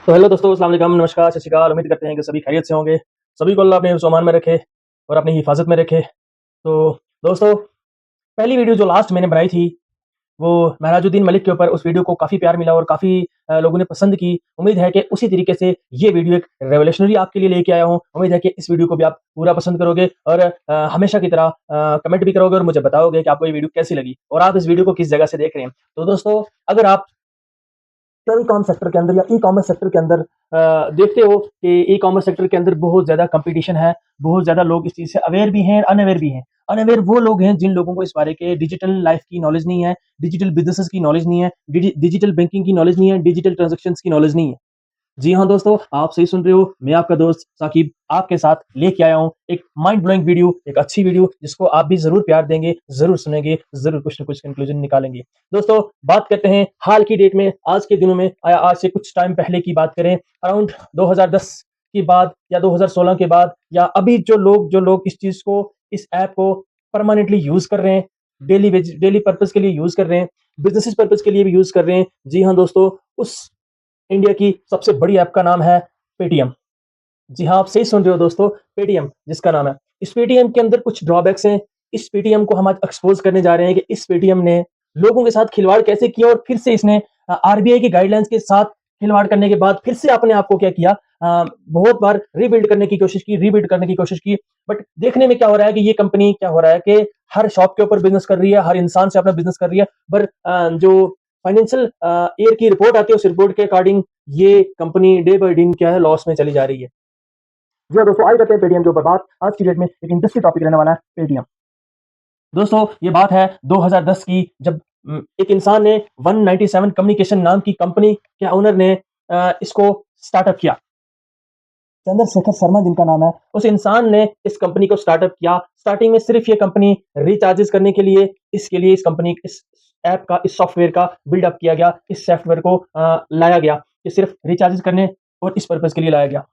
तो हेलो दोस्तों, अस्सलाम वालेकुम, नमस्कार, सत श्री अकाल। उम्मीद करते हैं कि सभी खैरियत से होंगे। सभी को अल्लाह अपने हिफ्ज़-ओ-अमान में रखे और अपनी हिफाज़त में रखे। तो दोस्तों, पहली वीडियो जो लास्ट मैंने बनाई थी, वो महराजुद्दीन मलिक के ऊपर, उस वीडियो को काफ़ी प्यार मिला और काफ़ी लोगों ने पसंद की। उम्मीद है कि उसी तरीके से ये वीडियो एक रेवोल्यूशनरी आपके लिए लेके आया हूँ। उम्मीद है कि इस वीडियो को भी आप पूरा पसंद करोगे और हमेशा की तरह कमेंट भी करोगे और मुझे बताओगे कि आपको ये वीडियो कैसी लगी और आप इस वीडियो को किस जगह से देख रहे हैं। तो दोस्तों, अगर आप टेलीकॉम सेक्टर के अंदर या ई-कॉमर्स सेक्टर के अंदर देखते हो कि ई-कॉमर्स सेक्टर के अंदर बहुत ज़्यादा कंपटीशन है, बहुत ज़्यादा लोग इस चीज़ से अवेयर भी हैं, अनअवेयर भी हैं। अनअवेयर वो लोग हैं जिन लोगों को इस बारे के डिजिटल लाइफ़ की नॉलेज नहीं है, डिजिटल बिज़नेसेस की नॉलेज नहीं है, डिजिटल बैंकिंग की नॉलेज नहीं है, डिजिटल ट्रांज़ैक्शंस की नॉलेज नहीं है। जी हाँ दोस्तों, आप सही सुन रहे हो। मैं आपका दोस्त साकिब आपके साथ लेके आया हूँ एक माइंड ब्लोइंग वीडियो, एक अच्छी वीडियो जिसको आप भी ज़रूर प्यार देंगे, ज़रूर सुनेंगे, ज़रूर कुछ न कुछ कंक्लूज़न निकालेंगे। दोस्तों, बात करते हैं हाल की डेट में, आज के दिनों में आज से कुछ टाइम पहले की बात करें, अराउंड 2010 की बात या 2016 के बाद या अभी जो लोग इस चीज़ को, इस ऐप को परमानेंटली यूज़ कर रहे हैं, डेली पर्पज़ के लिए यूज़ कर रहे हैं, बिज़नेसेस पर्पज़ के लिए भी यूज़ कर रहे हैं। जी हाँ दोस्तों, उस इंडिया की सबसे बड़ी ऐप का नाम है पेटीएम। जी हाँ, आप सही सुन रहे हो दोस्तों, पेटीएम जिसका नाम है। इस पेटीएम के अंदर कुछ ड्रॉबैक्स हैं। इस पेटीएम को हम आज एक्सपोज़ करने जा रहे हैं कि इस पेटीएम ने लोगों के साथ खिलवाड़ कैसे किया और फिर से इसने आरबीआई की गाइडलाइंस के साथ खिलवाड़ करने के बाद फिर से अपने आप को क्या किया, बहुत बार रीबिल्ड करने की कोशिश की। बट देखने में क्या हो रहा है कि ये कंपनी क्या हो रहा है कि हर शॉप के ऊपर बिज़नेस कर रही है, हर इंसान से अपना बिज़नेस कर रही है। पर जो फाइनेंशियल ईयर की रिपोर्ट आती है, उस रिपोर्ट के अकॉर्डिंग ये कंपनी डे बाय डे क्या है, लॉस में चली जा रही है। जी हाँ दोस्तों, आइए करते हैं पेटीएम के ऊपर बात। आज की डेट में एक इंटरेस्टिंग टॉपिक रहने वाला है पेटीएम। दोस्तों, ये बात है 2010 की, जब एक इंसान ने 197 कम्युनिकेशन नाम की कंपनी के ओनर ने इसको स्टार्टअप किया। चंद्रशेखर शर्मा जिनका नाम है, उस इंसान ने इस कंपनी को स्टार्टअप किया। स्टार्टिंग में सिर्फ ये कंपनी रिचार्जेस करने के लिए, इसके लिए इस ऐप का, इस सॉफ्टवेयर का बिल्डअप किया गया। इस सॉफ्टवेयर को लाया गया कि सिर्फ रिचार्जेस करने और इस पर्पज़ के लिए लाया गया।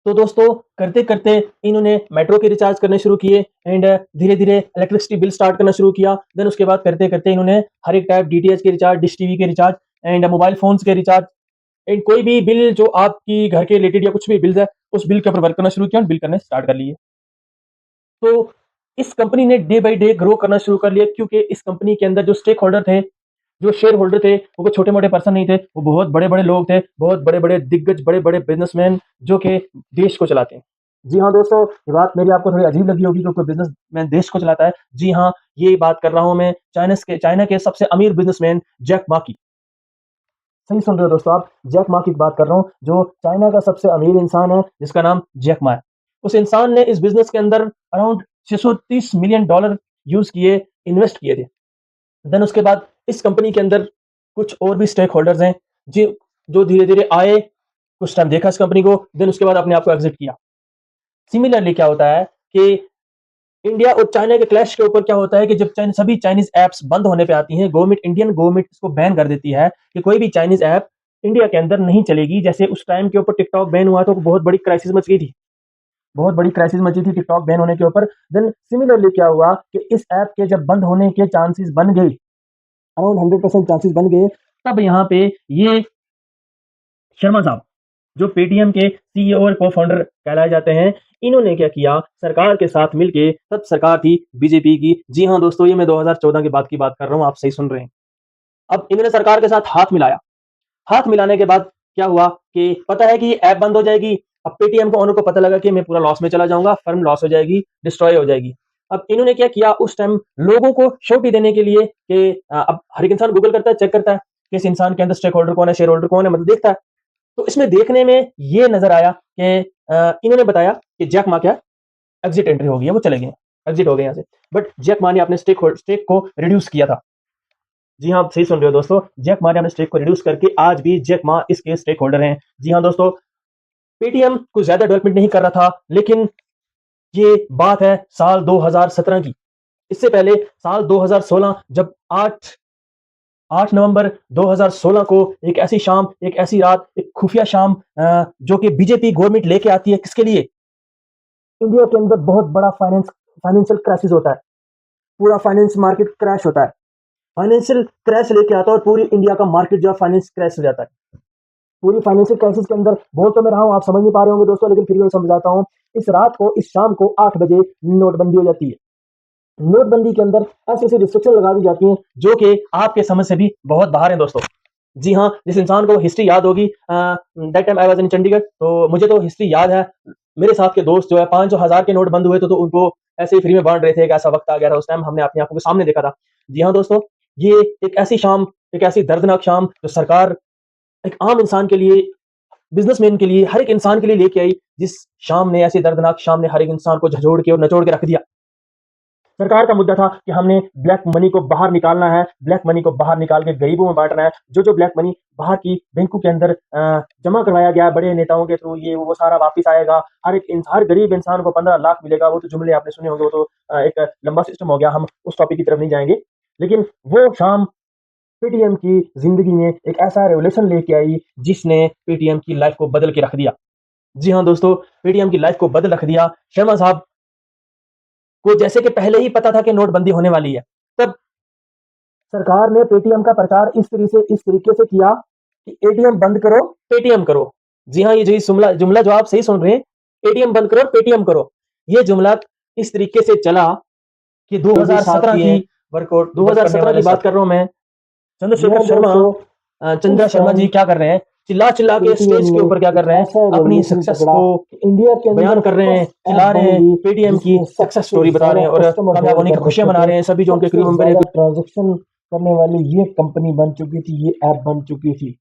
तो दोस्तों, करते-करते इन्होंने मेट्रो के रिचार्ज करने शुरू किए एंड धीरे-धीरे इलेक्ट्रिसिटी बिल स्टार्ट करना शुरू किया। देन उसके बाद करते-करते इन्होंने हर एक टाइप डीटीएच के रिचार्ज, डिश टीवी के रिचार्ज एंड मोबाइल फ़ोन्स के रिचार्ज एंड कोई भी बिल जो आपकी घर के रिलेटेड या कुछ भी बिल्स है, उस बिल के ऊपर वर्क करना शुरू किया और बिल करने स्टार्ट कर लिए। तो इस कंपनी ने डे बाय डे ग्रो करना शुरू कर लिया क्योंकि इस कंपनी के अंदर जो स्टेक होल्डर थे, जो शेयर होल्डर थे, वो कोई छोटे-मोटे पर्सन नहीं थे, वो बहुत बड़े-बड़े लोग थे, बहुत बड़े-बड़े दिग्गज, बड़े-बड़े बिज़नेसमैन जो कि देश को चलाते हैं। जी हाँ दोस्तों, ये बात मेरी आपको थोड़ी अजीब लगी होगी कि कोई बिज़नेसमैन देश को चलाता है। जी हाँ, ये बात कर रहा हूँ मैं चाइना के सबसे अमीर बिज़नेसमैन जैक मा की। सही सुन रहे हो दोस्तों आप, जैक मा की बात कर रहा हूँ, जो चाइना का सबसे अमीर इंसान है, जिसका नाम जैक मा है। उस इंसान ने इस बिज़नेस के अंदर अराउंड $630 मिलियन यूज़ किए, इन्वेस्ट किए थे। देन उसके बाद इस कंपनी के अंदर कुछ और भी स्टेक होल्डर्स हैं, जी जो धीरे-धीरे आए, कुछ टाइम देखा इस कंपनी को, देन उसके बाद अपने आप को एग्ज़िट किया। सिमिलरली क्या होता है कि इंडिया और चाइना के क्लैश के ऊपर क्या होता है कि जब सभी चाइनीज़ ऐप्स बंद होने पे आती हैं, इंडियन गवर्नमेंट इसको बैन कर देती है कि कोई भी चाइनीज़ ऐप इंडिया के अंदर नहीं चलेगी। जैसे उस टाइम के ऊपर टिकटॉक बैन हुआ तो बहुत बड़ी क्राइसिस मच गई थी। बहुत बड़ी क्राइसिस मची थी टिकटॉक बैन होने के ऊपर। देन सिमिलरली क्या हुआ कि इस ऐप के जब बंद होने के चांसेस बन गए, अराउंड 100% चांसेस बन गए, तब यहाँ पे ये शर्मा साहब, जो पेटीएम के सीईओ और को-फाउंडर कहलाए जाते हैं, इन्होंने क्या किया, सरकार के साथ मिलके, तब सरकार थी बीजेपी की। जी हाँ दोस्तों, ये मैं 2014 के बाद की बात कर रहा हूँ, आप सही सुन रहे हैं। अब इन्होंने सरकार के साथ हाथ मिलाया। हाथ मिलाने के बाद क्या हुआ कि पता है कि ये ऐप बंद हो जाएगी। अब पेटीएम के ओनर को पता लगा कि मैं पूरा लॉस में चला जाऊँगा, फर्म लॉस हो जाएगी, डिस्ट्रॉय हो जाएगी। अब इन्होंने क्या किया उस टाइम लोगों को श्योरिटी देने के लिए कि अब हर एक इंसान गूगल करता है, चेक करता है कि इस इंसान के अंदर स्टेक होल्डर कौन है, शेयर होल्डर कौन है, मतलब देखता है। तो इसमें देखने में ये नज़र आया कि इन्होंने बताया कि जैक मा क्या एग्ज़िट एंट्री हो गई है, वो चले गए हैं, एग्ज़िट हो गए यहाँ से। बट जैक मा ने अपने स्टेक को रिड्यूस किया था। जी हाँ, आप सही सुन रहे हो दोस्तों, जैक मा ने अपने स्टेक को रिड्यूस करके आज भी जैक मा इसके स्टेक होल्डर हैं। जी हाँ दोस्तों, पेटीएम कुछ ज़्यादा डेवलपमेंट नहीं कर रहा था, लेकिन ये बात है साल 2017 की। इससे पहले साल 2016 जब 8 नवंबर 2016 को एक ऐसी शाम, एक ऐसी रात, एक खुफिया शाम जो कि बीजेपी गवर्नमेंट लेके आती है किसके लिए? इंडिया के अंदर बहुत बड़ा फाइनेंशियल क्राइसिस होता है। पूरा फाइनेंस मार्केट क्रैश होता है। फाइनेंशियल क्रैश लेके आता है और पूरी इंडिया का मार्केट जो है फाइनेंस क्रैश हो जाता है। पूरी फाइनेंशियल क्राइसिस के अंदर बोल तो मैं रहा हूँ, आप समझ नहीं पा रहे होंगे दोस्तों, लेकिन फिर भी मैं समझाता हूँ। इस रात को, इस शाम को 8 बजे नोटबंदी हो जाती है। नोटबंदी के अंदर ऐसी-ऐसी रिस्ट्रिक्शन लगा दी जाती हैं, जो कि आपके समझ से भी बहुत बाहर हैं दोस्तों। जी हाँ, जिस इंसान को हिस्ट्री याद होगी, that time I was in Chandigarh, तो मुझे तो हिस्ट्री याद है। मेरे साथ के दोस्त जो है 500 हज़ार के नोट बंद हुए थे, तो उनको ऐसे ही फ्री में बाँट रहे थे। एक ऐसा वक़्त आ गया था, उस टाइम हमने अपनी आँखों के सामने देखा था। जी हाँ दोस्तों, ये एक ऐसी शाम, एक ऐसी दर्दनाक शाम जो सरकार एक आम इंसान के लिए, बिज़नेसमैन के लिए, हर एक इंसान के लिए लेके आई, जिस शाम ने, ऐसी दर्दनाक शाम ने हर एक इंसान को झंझोड़ के और नचोड़ के रख दिया। सरकार का मुद्दा था कि हमने ब्लैक मनी को बाहर निकालना है, ब्लैक मनी को बाहर निकाल के गरीबों में बाँटना है। जो ब्लैक मनी बाहर की बैंकों के अंदर जमा करवाया गया है बड़े नेताओं के थ्रू, ये वो सारा वापस आएगा। हर गरीब इंसान को 15 लाख मिलेगा। वो तो जुमले आपने सुने होंगे, वो तो एक लंबा सिस्टम हो गया, हम उस टॉपिक की तरफ नहीं जाएँगे। लेकिन वो शाम पेटीएम की ज़िंदगी में एक ऐसा रेवोल्यूशन लेके आई, जिसने पेटीएम की लाइफ़ को बदल के रख दिया। जी हाँ दोस्तों, पेटीएम की लाइफ़ को बदल रख दिया। शर्मा साहब को जैसे कि पहले ही पता था कि नोटबंदी होने वाली है। तब सरकार ने पेटीएम का प्रचार इस तरीके से किया कि एटीएम बंद करो, पेटीएम करो। जी हाँ, ये जुमला जुमला जो आप सही सुन रहे हैं, एटीएम बंद करो, पेटीएम करो। ये जुमला इस तरीके से चला कि 2017 की वर्कआउट 2017 की बात कर रहा हूँ मैं। चंद्रशेखर शर्मा, चंद्रा शर्मा जी क्या कर रहे हैं, चिल्ला-चिल्ला के स्टेज के ऊपर क्या कर रहे हैं, अपनी सक्सेस को इंडिया के बयान कर रहे हैं, चिल्ला रहे हैं, पेटीएम की सक्सेस स्टोरी बता रहे हैं और कामयाब होने की खुशियाँ मना रहे हैं। सभी जो उनके क्रू मेंबर हैं, ट्रांजैक्शन करने वाली ये कंपनी बन चुकी थी, ये ऐप बन चुकी थी।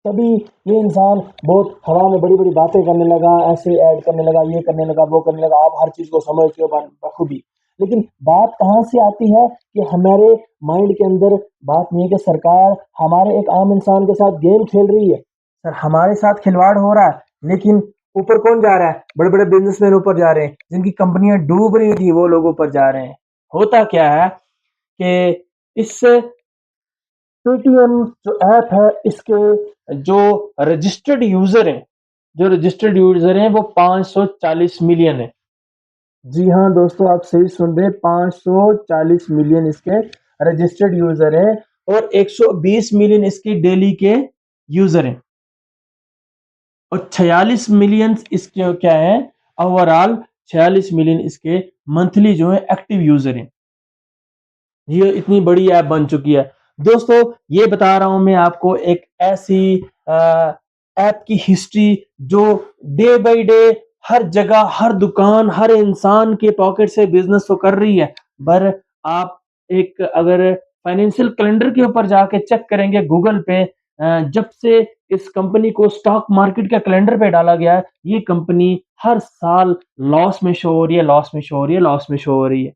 तभी ये इंसान बहुत हवा में बड़ी-बड़ी बातें करने लगा, ऐसे ऐड करने लगा, ये करने लगा, वो करने लगा। आप हर चीज़ को समझते हो बखूबी। लेकिन बात कहाँ से आती है कि हमारे माइंड के अंदर बात नहीं है कि सरकार हमारे एक आम इंसान के साथ गेम खेल रही है। सर, हमारे साथ खिलवाड़ हो रहा है, लेकिन ऊपर कौन जा रहा है? बड़े-बड़े बिज़नेसमैन ऊपर जा रहे हैं, जिनकी कंपनियाँ डूब रही थी, वो लोग ऊपर जा रहे हैं। होता क्या है कि इस पेटीएम जो ऐप है, इसके जो रजिस्टर्ड यूज़र हैं वो 540 मिलियन है। जी हाँ दोस्तों, आप सही सुन रहे हैं, 540 मिलियन इसके रजिस्टर्ड यूज़र हैं और 120 मिलियन इसकी डेली के यूज़र हैं और 46 मिलियन इसके क्या है, ओवरऑल 46 मिलियन इसके मंथली जो है एक्टिव यूज़र हैं। ये इतनी बड़ी ऐप बन चुकी है। दोस्तों, ये बता रहा हूँ मैं आपको एक ऐसी ऐप की हिस्ट्री जो डे बाय डे हर जगह, हर दुकान, हर इंसान के पॉकेट से बिज़नेस तो कर रही है। पर आप एक अगर फाइनेंशियल कैलेंडर के ऊपर जाके चेक करेंगे गूगल पे, जब से इस कंपनी को स्टॉक मार्केट के कैलेंडर पे डाला गया है, ये कंपनी हर साल लॉस में शो हो रही है, लॉस में शो हो रही है, लॉस में शो हो रही है।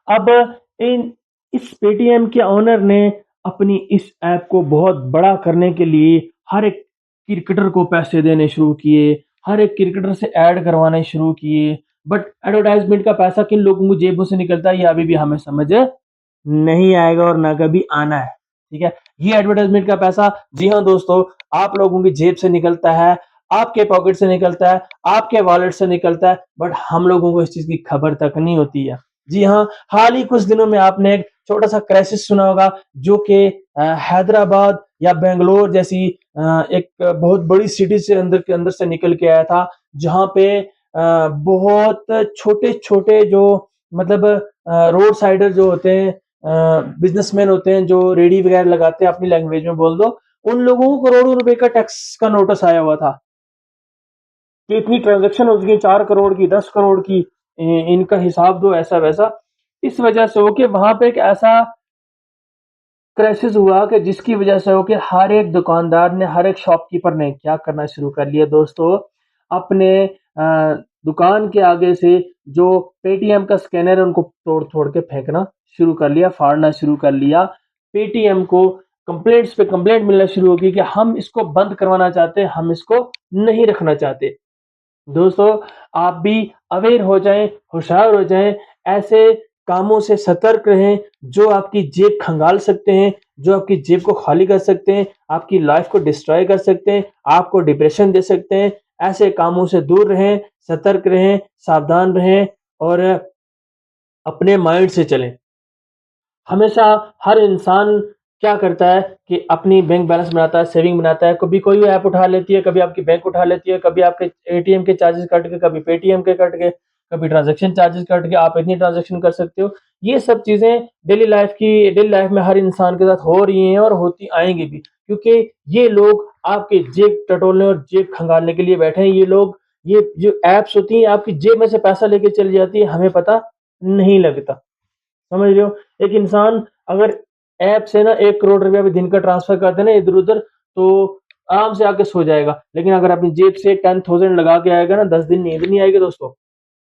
अब इन इस पेटीएम के ओनर ने अपनी इस ऐप को बहुत बड़ा करने के लिए हर एक क्रिकेटर को पैसे देने शुरू किए, हर एक क्रिकेटर से ऐड करवाने शुरू किए। बट एडवर्टाइजमेंट का पैसा किन लोगों की जेबों से निकलता है, ये अभी भी हमें समझ नहीं आएगा और ना कभी आना है। ठीक है? ये एडवर्टाइजमेंट का पैसा, जी हाँ दोस्तों, आप लोगों की जेब से निकलता है, आपके पॉकेट से निकलता है, आपके वॉलेट से निकलता है, बट हम लोगों को इस चीज़ की खबर तक नहीं होती है। जी हाँ, हाल ही कुछ दिनों में आपने एक छोटा-सा क्राइसिस सुना होगा, जो कि हैदराबाद या बैंगलोर जैसी एक बहुत बड़ी सिटी से अंदर से निकल के आया था, जहाँ पे बहुत छोटे-छोटे जो मतलब रोड साइडर जो होते हैं, बिज़नेसमैन होते हैं, जो रेहड़ी वगैरह लगाते हैं, अपनी लैंग्वेज में बोल दो, उन लोगों को करोड़ों रुपए का टैक्स का नोटिस आया हुआ था। कि इतनी ट्रांज़ैक्शन हो गई 4 करोड़ की, 10 करोड़ की, इनका हिसाब दो, ऐसा-वैसा। इस वजह से हो के वहाँ पे एक ऐसा क्राइसिस हुआ कि जिसकी वजह से हो के हर एक दुकानदार ने, हर एक शॉपकीपर ने क्या करना शुरू कर लिया दोस्तों, अपने दुकान के आगे से जो पेटीएम का स्कैनर है उनको तोड़-तोड़ के फेंकना शुरू कर लिया, फाड़ना शुरू कर लिया। पेटीएम को कंप्लेंट्स पे कंप्लेंट मिलना शुरू हो गई कि हम इसको बंद करवाना चाहते हैं, हम इसको नहीं रखना चाहते। दोस्तों, आप भी अवेयर हो जाएँ, होशियार हो जाएँ, ऐसे कामों से सतर्क रहें, जो आपकी जेब खंगाल सकते हैं, जो आपकी जेब को खाली कर सकते हैं, आपकी लाइफ़ को डिस्ट्रॉय कर सकते हैं, आपको डिप्रेशन दे सकते हैं। ऐसे कामों से दूर रहें, सतर्क रहें, सावधान रहें और अपने माइंड से चलें। हमेशा हर इंसान क्या करता है कि अपनी बैंक बैलेंस बनाता है, सेविंग बनाता है, कभी कोई ऐप उठा लेती है, कभी आपकी बैंक उठा लेती है, कभी आपके एटीएम के चार्जेस कट के, कभी पेटीएम के कट के, कभी ट्रांजैक्शन चार्जेस कट के, आप इतनी ट्रांजैक्शन कर सकते हो। ये सब चीज़ें डेली लाइफ में हर इंसान के साथ हो रही हैं और होती आएँगी भी, क्योंकि ये लोग आपकी जेब टटोलने और जेब खंगालने के लिए बैठे हैं। ये लोग, ये जो ऐप्स होती हैं, आपकी जेब में से पैसा लेके चली जाती है, हमें पता नहीं लगता। समझ रहे हो? एक इंसान अगर ऐप से ना 1 करोड़ रुपया भी दिन का ट्रांसफर कर दे ना इधर-उधर, तो आराम से आके सो जाएगा। लेकिन अगर अपनी जेब से 10,000 लगा के आएगा ना, 10 दिन नींद नहीं आएगी दोस्तों।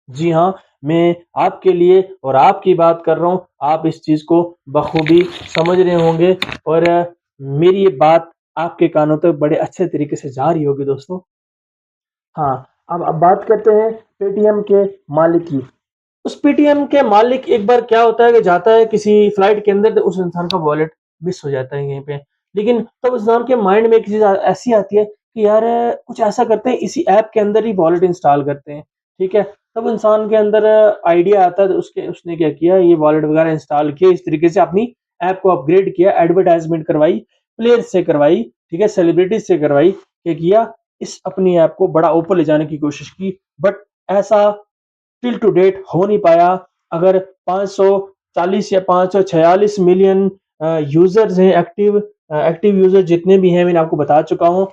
जी हाँ, मैं आपके लिए और आपकी बात कर रहा हूँ। आप इस चीज़ को बखूबी समझ रहे होंगे और मेरी ये बात आपके कानों तक बड़े अच्छे तरीके से जा रही होगी दोस्तों। हाँ, अब बात करते हैं पेटीएम के मालिक की। उस पेटीएम के मालिक एक बार क्या होता है कि जाता है किसी फ्लाइट के अंदर, तो उस इंसान का वॉलेट मिस हो जाता है कहीं पे। लेकिन तब उस इंसान के माइंड में एक चीज़ ऐसी आती है कि यार कुछ ऐसा करते हैं, इसी ऐप के अंदर ही वॉलेट इंस्टॉल करते हैं, ठीक है? तब इंसान के अंदर आइडिया आता है, तो उसने क्या किया, ये वॉलेट वगैरह इंस्टॉल किए, इस तरीके से अपनी ऐप को अपग्रेड किया, एडवर्टाइज़मेंट करवाई, प्लेयर्स से करवाई, ठीक है? सेलिब्रिटीज़ से करवाई, क्या किया, इस अपनी ऐप को बड़ा ऊपर ले जाने की कोशिश की। बट ऐसा टिल टू डेट हो नहीं पाया। अगर 540 या 546 मिलियन यूजर्स हैं, एक्टिव यूजर जितने भी हैं, मैंने आपको बता चुका हूँ।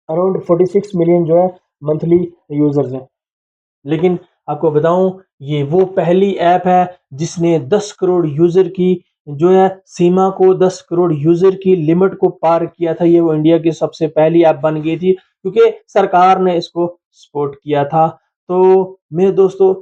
अराउंड 46 मिलियन जो है मंथली यूजर्स हैं। लेकिन आपको बताऊं, ये वो पहली ऐप है जिसने 10 करोड़ यूजर की जो है सीमा को, 10 करोड़ यूजर की लिमिट को पार किया था। ये वो इंडिया की सबसे पहली ऐप बन गई थी, क्योंकि सरकार ने इसको सपोर्ट किया था। तो मेरे दोस्तों,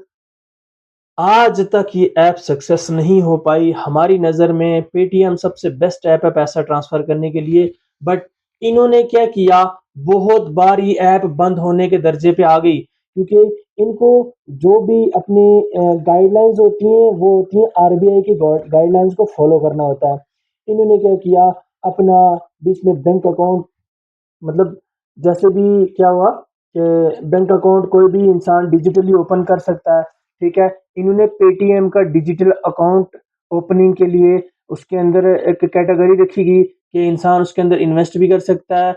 आज तक ये ऐप सक्सेस नहीं हो पाई। हमारी नज़र में पेटीएम सबसे बेस्ट ऐप है पैसा ट्रांसफ़र करने के लिए। बट इन्होंने क्या किया, बहुत बार ये ऐप बंद होने के दर्जे पे आ गई, क्योंकि इनको जो भी अपनी गाइडलाइंस होती हैं, वो होती हैं आरबीआई की गाइडलाइंस को फॉलो करना होता है। इन्होंने क्या किया, अपना बीच में बैंक अकाउंट, मतलब जैसे भी क्या हुआ कि बैंक अकाउंट कोई भी इंसान डिजिटली ओपन कर सकता है, ठीक है? इन्होंने पेटीएम का डिजिटल अकाउंट ओपनिंग के लिए उसके अंदर एक कैटेगरी रखी गई कि इंसान उसके अंदर इन्वेस्ट भी कर सकता है,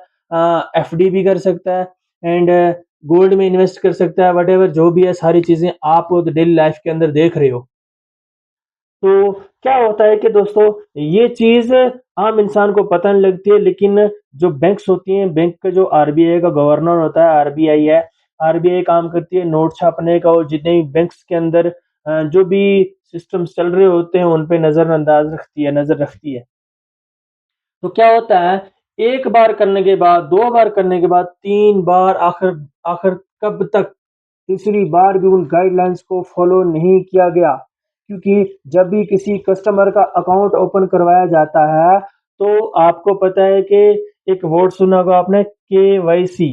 एफडी भी कर सकता है, एंड गोल्ड में इन्वेस्ट कर सकता है, व्हाटएवर जो भी है सारी चीज़ें आप डेली लाइफ के अंदर देख रहे हो। तो क्या होता है कि दोस्तों, ये चीज़ आम इंसान को पता नहीं लगती है, लेकिन जो बैंक्स होती हैं, बैंक का जो आरबीआई का गवर्नर होता है, आरबीआई है, आरबीआई काम करती है नोट छापने का, और जितने भी बैंक्स के अंदर जो भी सिस्टम्स चल रहे होते हैं उन पे नज़र रखती है। तो क्या होता है, एक बार करने के बाद, 2 बार करने के बाद, 3 बार, आखिर आखिर कब तक तीसरी बार भी उन गाइडलाइंस को फॉलो नहीं किया गया। क्योंकि जब भी किसी कस्टमर का अकाउंट ओपन करवाया जाता है, तो आपको पता है कि एक वर्ड सुना होगा आपने, केवाईसी,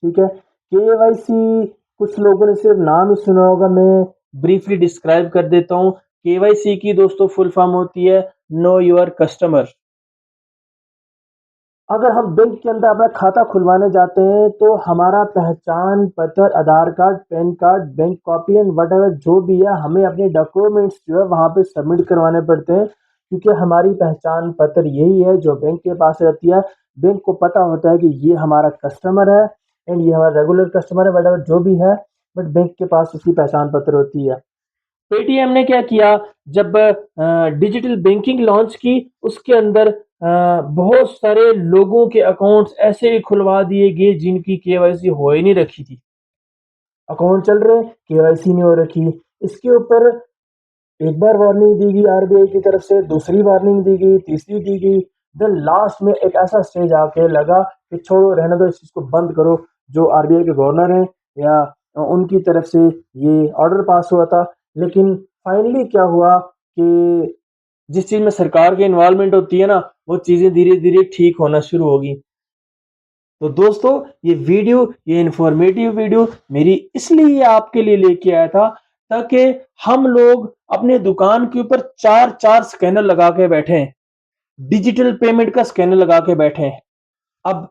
ठीक है? केवाईसी कुछ लोगों ने सिर्फ नाम ही सुना होगा, मैं ब्रीफली डिस्क्राइब कर देता हूँ। केवाईसी की दोस्तों फुल फॉर्म होती है नो योर कस्टमर। अगर हम बैंक के अंदर अपना खाता खुलवाने जाते हैं, तो हमारा पहचान पत्र, Aadhaar card, PAN card, bank copy and whatever जो भी है, हमें अपने डॉक्यूमेंट्स जो है वहाँ पे सबमिट करवाने पड़ते हैं, क्योंकि हमारी पहचान पत्र यही है जो बैंक के पास रहती है। बैंक को पता होता है कि ये हमारा कस्टमर है एंड ये हमारा रेगुलर कस्टमर है, व्हाटएवर जो भी है, बट बैंक के पास उसकी पहचान पत्र होती है। पेटीएम ने क्या किया, जब डिजिटल बैंकिंग लॉन्च की, उसके अंदर बहुत सारे लोगों के अकाउंट्स ऐसे ही खुलवा दिए गए जिनकी केवाईसी हो ही नहीं रखी थी। अकाउंट चल रहे, केवाईसी नहीं हो रखी। इसके ऊपर एक बार वार्निंग दी गई आरबीआई की तरफ से, दूसरी वार्निंग दी गई, तीसरी दी गई, देन लास्ट में एक ऐसा स्टेज आके लगा कि छोड़ो, रहने दो, इस चीज़ को बंद करो। जो आरबीआई के गवर्नर हैं या उनकी तरफ से ये ऑर्डर पास हुआ था। लेकिन फाइनली क्या हुआ कि जिस चीज़ में सरकार की इन्वॉल्वमेंट होती है ना, वो चीज़ें धीरे-धीरे ठीक होना शुरू होगी। तो दोस्तों, ये इन्फॉर्मेटिव वीडियो मेरी इसलिए आपके लिए लेके आया था, ताकि हम लोग अपने दुकान के ऊपर 4-4 स्कैनर लगा के बैठे हैं, डिजिटल पेमेंट का स्कैनर लगा के बैठे हैं। अब